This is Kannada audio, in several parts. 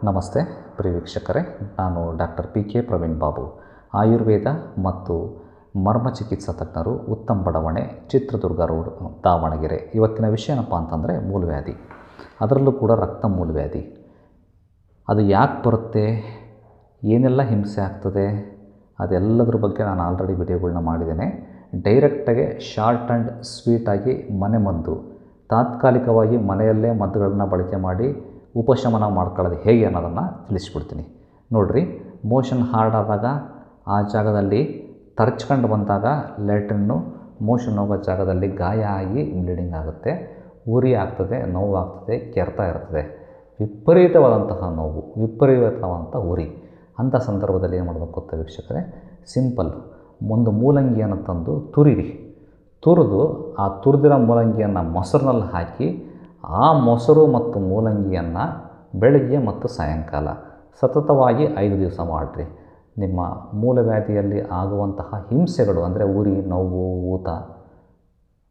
ನಮಸ್ತೆ ಪ್ರಿಯ ವೀಕ್ಷಕರೇ, ನಾನು ಡಾಕ್ಟರ್ PK ಪ್ರವೀಣ್ ಬಾಬು, ಆಯುರ್ವೇದ ಮತ್ತು ಮರ್ಮ ಚಿಕಿತ್ಸಾ ತಜ್ಞರು, ಉತ್ತಮ್ ಬಡಾವಣೆ, ಚಿತ್ರದುರ್ಗ ರೋಡ್, ದಾವಣಗೆರೆ. ಇವತ್ತಿನ ವಿಷಯ ಏನಪ್ಪ ಅಂತಂದರೆ ಮೂಲವ್ಯಾಧಿ, ಅದರಲ್ಲೂ ಕೂಡ ರಕ್ತ ಮೂಲವ್ಯಾಧಿ. ಅದು ಯಾಕೆ ಬರುತ್ತೆ, ಏನೆಲ್ಲ ಹಿಂಸೆ ಆಗ್ತದೆ, ಅದೆಲ್ಲದ್ರ ಬಗ್ಗೆ ನಾನು ಆಲ್ರೆಡಿ ವಿಡಿಯೋಗಳನ್ನ ಮಾಡಿದ್ದೇನೆ. ಡೈರೆಕ್ಟಾಗಿ ಶಾರ್ಟ್ ಆ್ಯಂಡ್ ಸ್ವೀಟಾಗಿ ಮನೆಮದ್ದು, ತಾತ್ಕಾಲಿಕವಾಗಿ ಮನೆಯಲ್ಲೇ ಮದ್ದುಗಳನ್ನ ಬಳಕೆ ಮಾಡಿ ಉಪಶಮನ ಮಾಡ್ಕೊಳ್ಳೋದು ಹೇಗೆ ಅನ್ನೋದನ್ನು ತಿಳಿಸ್ಬಿಡ್ತೀನಿ. ನೋಡಿರಿ, ಮೋಷನ್ ಹಾರ್ಡ್ ಆದಾಗ ಆ ಜಾಗದಲ್ಲಿ ತರ್ಚ್ಕೊಂಡು ಬಂದಾಗ ಲ್ಯಾಟ್ರಿನ್ನು ಮೋಷನ್ ಹೋಗೋ ಜಾಗದಲ್ಲಿ ಗಾಯ ಆಗಿ ಬ್ಲೀಡಿಂಗ್ ಆಗುತ್ತೆ, ಉರಿ ಆಗ್ತದೆ, ನೋವು ಆಗ್ತದೆ, ಕೆರೆತ ಇರ್ತದೆ, ವಿಪರೀತವಾದಂತಹ ನೋವು, ವಿಪರೀತವಾದಂಥ ಉರಿ. ಅಂಥ ಸಂದರ್ಭದಲ್ಲಿ ಏನು ಮಾಡಬೇಕು ಗೊತ್ತಾ ವೀಕ್ಷಕರೇ? ಸಿಂಪಲ್, ಒಂದು ಮೂಲಂಗಿಯನ್ನು ತಂದು ತುರಿದು ಆ ತುರಿದಿರೋ ಮೂಲಂಗಿಯನ್ನು ಮೊಸರಿನಲ್ಲಿ ಹಾಕಿ ಆ ಮೊಸರು ಮತ್ತು ಮೂಲಂಗಿಯನ್ನು ಬೆಳಗ್ಗೆ ಮತ್ತು ಸಾಯಂಕಾಲ ಸತತವಾಗಿ 5 ದಿವಸ ಮಾಡಿರಿ. ನಿಮ್ಮ ಮೂಲವ್ಯಾಧಿಯಲ್ಲಿ ಆಗುವಂತಹ ಹಿಂಸೆಗಳು ಅಂದರೆ ಉರಿ, ನೋವು, ಊತ,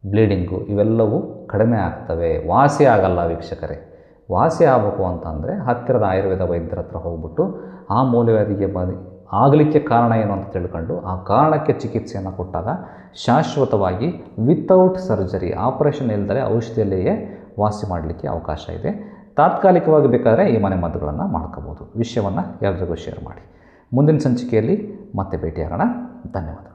ಬ್ಲೀಡಿಂಗು ಇವೆಲ್ಲವೂ ಕಡಿಮೆ ಆಗ್ತವೆ, ವಾಸಿ ಆಗಲ್ಲ ವೀಕ್ಷಕರೇ. ವಾಸಿ ಆಗಬೇಕು ಅಂತಂದರೆ ಹತ್ತಿರದ ಆಯುರ್ವೇದ ವೈದ್ಯರ ಹತ್ರ ಹೋಗ್ಬಿಟ್ಟು ಆ ಮೂಲವ್ಯಾಧಿಗೆ ಆಗಲಿಕ್ಕೆ ಕಾರಣ ಏನು ಅಂತ ತಿಳ್ಕೊಂಡು ಆ ಕಾರಣಕ್ಕೆ ಚಿಕಿತ್ಸೆಯನ್ನು ಕೊಟ್ಟಾಗ ಶಾಶ್ವತವಾಗಿ ವಿತೌಟ್ ಸರ್ಜರಿ, ಆಪರೇಷನ್ ಇಲ್ಲದೆ ಔಷಧಿಯಲ್ಲಿಯೇ ವಾಸಿ ಮಾಡಲಿಕ್ಕೆ ಅವಕಾಶ ಇದೆ. ತಾತ್ಕಾಲಿಕವಾಗಿ ಬೇಕಾದರೆ ಈ ಮನೆ ಮದ್ದುಗಳನ್ನು ಮಾಡ್ಕೋಬೋದು. ವಿಷಯವನ್ನು ಎಲ್ಲರಿಗೂ ಶೇರ್ ಮಾಡಿ. ಮುಂದಿನ ಸಂಚಿಕೆಯಲ್ಲಿ ಮತ್ತೆ ಭೇಟಿಯಾಗೋಣ. ಧನ್ಯವಾದ.